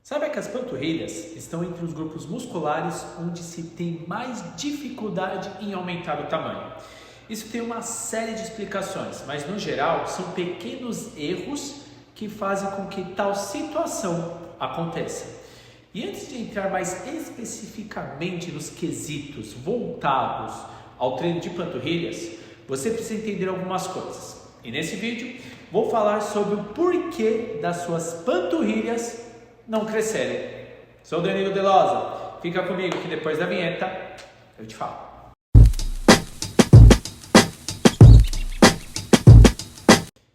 Sabe que as panturrilhas estão entre os grupos musculares onde se tem mais dificuldade em aumentar o tamanho. Isso tem uma série de explicações, mas no geral são pequenos erros que fazem com que tal situação aconteça. E antes de entrar mais especificamente nos quesitos voltados ao treino de panturrilhas, você precisa entender algumas coisas. E nesse vídeo vou falar sobre o porquê das suas panturrilhas não crescerem. Sou Danilo Delosa, fica comigo que depois da vinheta eu te falo.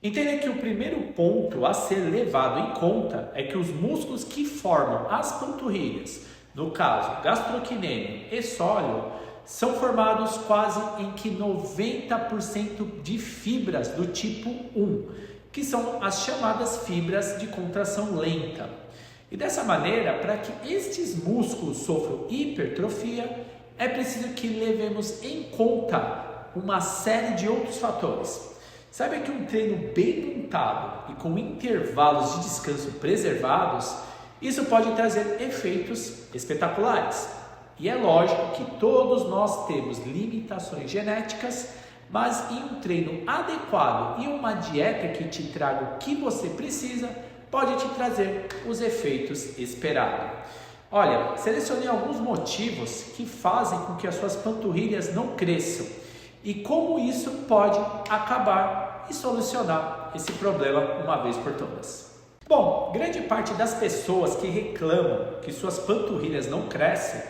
Entenda que o primeiro ponto a ser levado em conta é que os músculos que formam as panturrilhas, no caso gastrocnêmio e sóleo, são formados quase em que 90% de fibras do tipo 1, que são as chamadas fibras de contração lenta. E dessa maneira, para que estes músculos sofram hipertrofia, é preciso que levemos em conta uma série de outros fatores. Saiba que um treino bem montado e com intervalos de descanso preservados, isso pode trazer efeitos espetaculares. E é lógico que todos nós temos limitações genéticas, mas em um treino adequado e uma dieta que te traga o que você precisa, pode te trazer os efeitos esperados. Olha, selecionei alguns motivos que fazem com que as suas panturrilhas não cresçam e como isso pode acabar e solucionar esse problema uma vez por todas. Bom, grande parte das pessoas que reclamam que suas panturrilhas não crescem,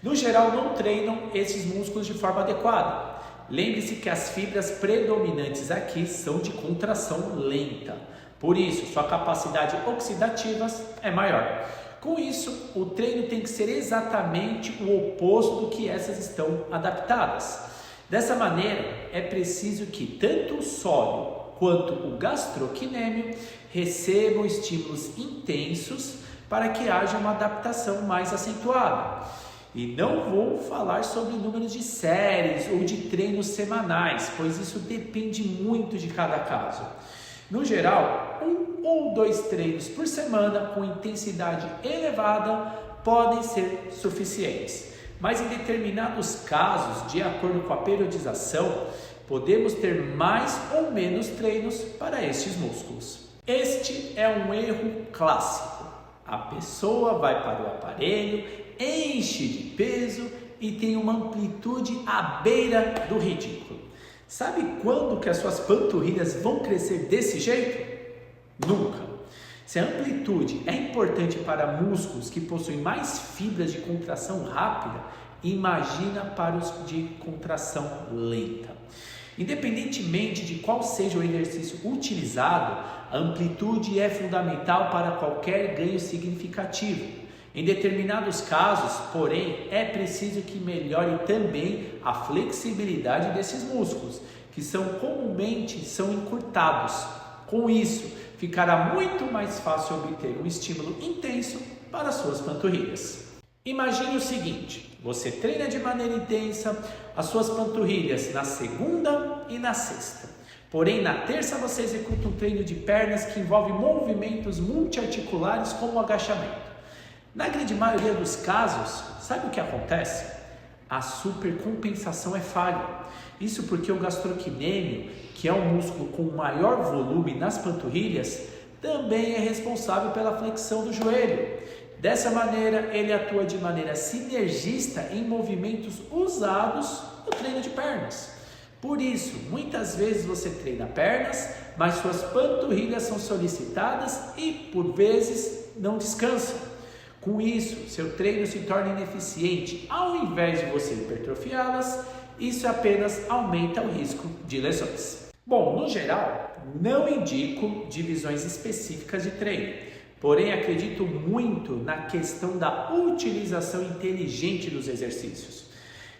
no geral não treinam esses músculos de forma adequada. Lembre-se que as fibras predominantes aqui são de contração lenta. Por isso, sua capacidade oxidativa é maior. Com isso, o treino tem que ser exatamente o oposto do que essas estão adaptadas. Dessa maneira, é preciso que tanto o sóleo quanto o gastrocnêmio recebam estímulos intensos para que haja uma adaptação mais acentuada. E não vou falar sobre números de séries ou de treinos semanais, pois isso depende muito de cada caso. No geral, 1 ou 2 treinos por semana com intensidade elevada podem ser suficientes. Mas em determinados casos, de acordo com a periodização, podemos ter mais ou menos treinos para estes músculos. Este é um erro clássico. A pessoa vai para o aparelho, enche de peso e tem uma amplitude à beira do ridículo. Sabe quando que as suas panturrilhas vão crescer desse jeito? Nunca. Se a amplitude é importante para músculos que possuem mais fibras de contração rápida, imagina para os de contração lenta. Independentemente de qual seja o exercício utilizado, a amplitude é fundamental para qualquer ganho significativo. Em determinados casos, porém, é preciso que melhore também a flexibilidade desses músculos, que comumente são encurtados. Com isso, ficará muito mais fácil obter um estímulo intenso para suas panturrilhas. Imagine o seguinte, você treina de maneira intensa as suas panturrilhas na segunda e na sexta. Porém, na terça você executa um treino de pernas que envolve movimentos multiarticulares como o agachamento. Na grande maioria dos casos, sabe o que acontece? A supercompensação é falha. Isso porque o gastrocnêmio, que é um músculo com maior volume nas panturrilhas, também é responsável pela flexão do joelho. Dessa maneira, ele atua de maneira sinergista em movimentos usados no treino de pernas. Por isso, muitas vezes você treina pernas, mas suas panturrilhas são solicitadas e, por vezes, não descansam. Com isso, seu treino se torna ineficiente. Ao invés de você hipertrofiá-las, isso apenas aumenta o risco de lesões. Bom, no geral, não indico divisões específicas de treino, porém acredito muito na questão da utilização inteligente dos exercícios.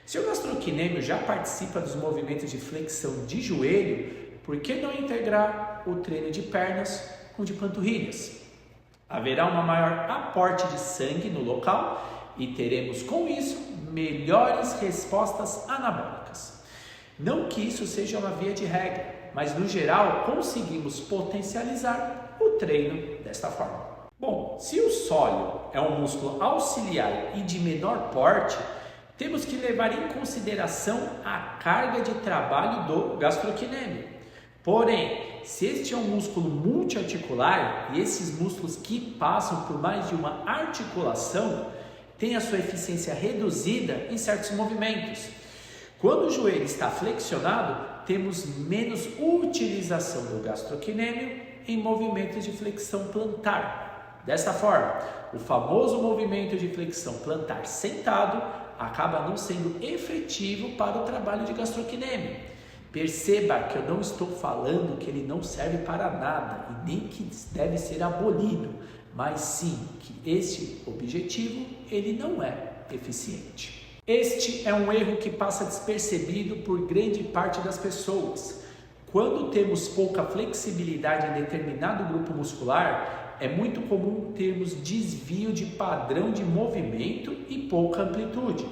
Se o gastrocnêmio já participa dos movimentos de flexão de joelho, por que não integrar o treino de pernas com o de panturrilhas? Haverá um maior aporte de sangue no local e teremos com isso melhores respostas anabólicas. Não que isso seja uma via de regra, mas no geral conseguimos potencializar o treino desta forma. Bom, se o sóleo é um músculo auxiliar e de menor porte, temos que levar em consideração a carga de trabalho do gastrocnêmio. Porém, se este é um músculo multiarticular e esses músculos que passam por mais de uma articulação têm a sua eficiência reduzida em certos movimentos. Quando o joelho está flexionado, temos menos utilização do gastrocnêmio em movimentos de flexão plantar. Dessa forma, o famoso movimento de flexão plantar sentado acaba não sendo efetivo para o trabalho de gastrocnêmio. Perceba que eu não estou falando que ele não serve para nada e nem que deve ser abolido, mas sim que este objetivo ele não é eficiente. Este é um erro que passa despercebido por grande parte das pessoas. Quando temos pouca flexibilidade em determinado grupo muscular, é muito comum termos desvio de padrão de movimento e pouca amplitude.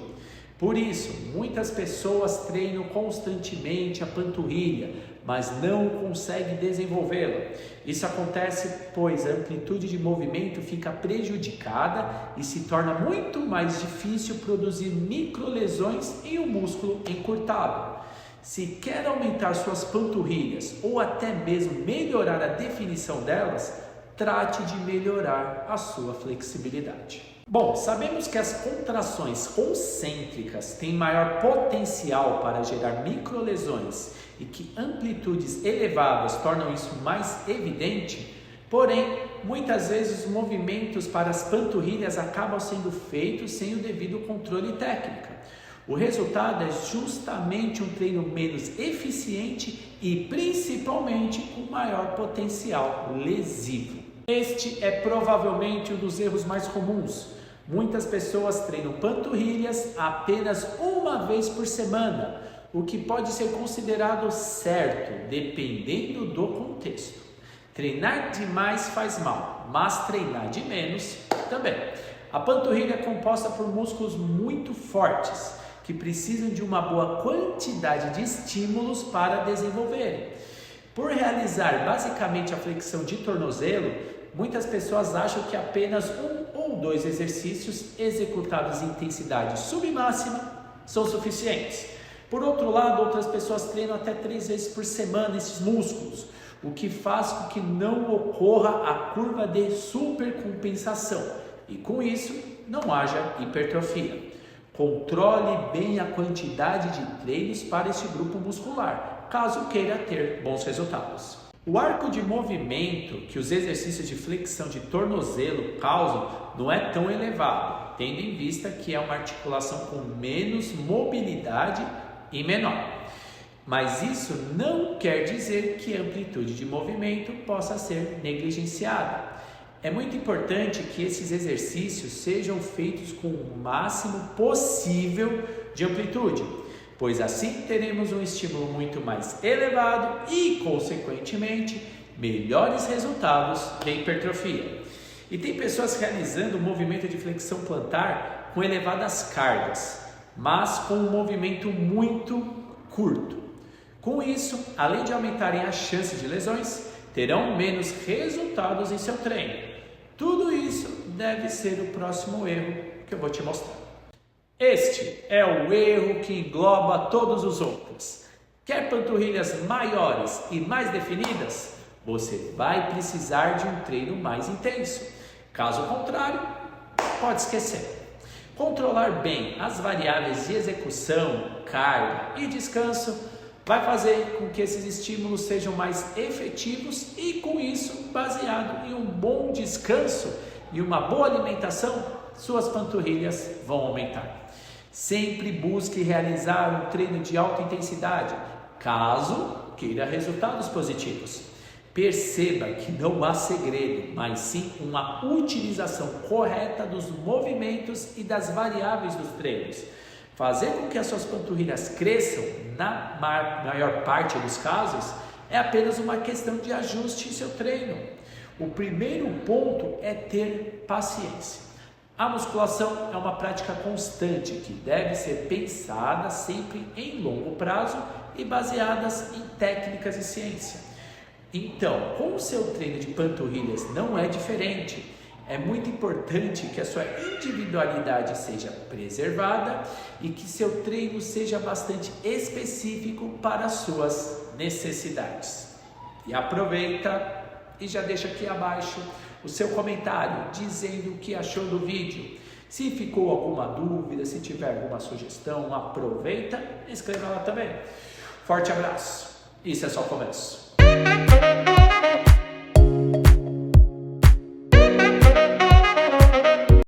Por isso, muitas pessoas treinam constantemente a panturrilha, mas não conseguem desenvolvê-la. Isso acontece pois a amplitude de movimento fica prejudicada e se torna muito mais difícil produzir microlesões em um músculo encurtado. Se quer aumentar suas panturrilhas ou até mesmo melhorar a definição delas, trate de melhorar a sua flexibilidade. Bom, sabemos que as contrações concêntricas têm maior potencial para gerar microlesões e que amplitudes elevadas tornam isso mais evidente, porém, muitas vezes os movimentos para as panturrilhas acabam sendo feitos sem o devido controle e técnica. O resultado é justamente um treino menos eficiente e principalmente com maior potencial lesivo. Este é provavelmente um dos erros mais comuns. Muitas pessoas treinam panturrilhas apenas uma vez por semana, o que pode ser considerado certo, dependendo do contexto. Treinar demais faz mal, mas treinar de menos também. A panturrilha é composta por músculos muito fortes, que precisam de uma boa quantidade de estímulos para desenvolverem. Por realizar basicamente a flexão de tornozelo, muitas pessoas acham que apenas um ou dois exercícios executados em intensidade submáxima são suficientes. Por outro lado, outras pessoas treinam até 3 vezes por semana esses músculos, o que faz com que não ocorra a curva de supercompensação e com isso não haja hipertrofia. Controle bem a quantidade de treinos para este grupo muscular, caso queira ter bons resultados. O arco de movimento que os exercícios de flexão de tornozelo causam não é tão elevado, tendo em vista que é uma articulação com menos mobilidade e menor. Mas isso não quer dizer que a amplitude de movimento possa ser negligenciada. É muito importante que esses exercícios sejam feitos com o máximo possível de amplitude, pois assim teremos um estímulo muito mais elevado e, consequentemente, melhores resultados de hipertrofia. E tem pessoas realizando o movimento de flexão plantar com elevadas cargas, mas com um movimento muito curto. Com isso, além de aumentarem as chances de lesões, terão menos resultados em seu treino. Tudo isso deve ser o próximo erro que eu vou te mostrar. Este é o erro que engloba todos os outros. Quer panturrilhas maiores e mais definidas? Você vai precisar de um treino mais intenso. Caso contrário, pode esquecer. Controlar bem as variáveis de execução, carga e descanso vai fazer com que esses estímulos sejam mais efetivos e, com isso, baseado em um bom descanso e uma boa alimentação, suas panturrilhas vão aumentar. Sempre busque realizar um treino de alta intensidade, caso queira resultados positivos. Perceba que não há segredo, mas sim uma utilização correta dos movimentos e das variáveis dos treinos. Fazer com que as suas panturrilhas cresçam, na maior parte dos casos, é apenas uma questão de ajuste em seu treino. O primeiro ponto é ter paciência. A musculação é uma prática constante que deve ser pensada sempre em longo prazo e baseadas em técnicas e ciência. Então, com o seu treino de panturrilhas não é diferente. É muito importante que a sua individualidade seja preservada e que seu treino seja bastante específico para as suas necessidades. E aproveita e já deixa aqui abaixo o seu comentário dizendo o que achou do vídeo. Se ficou alguma dúvida, se tiver alguma sugestão, aproveita e escreva lá também. Forte abraço. Isso é só o começo.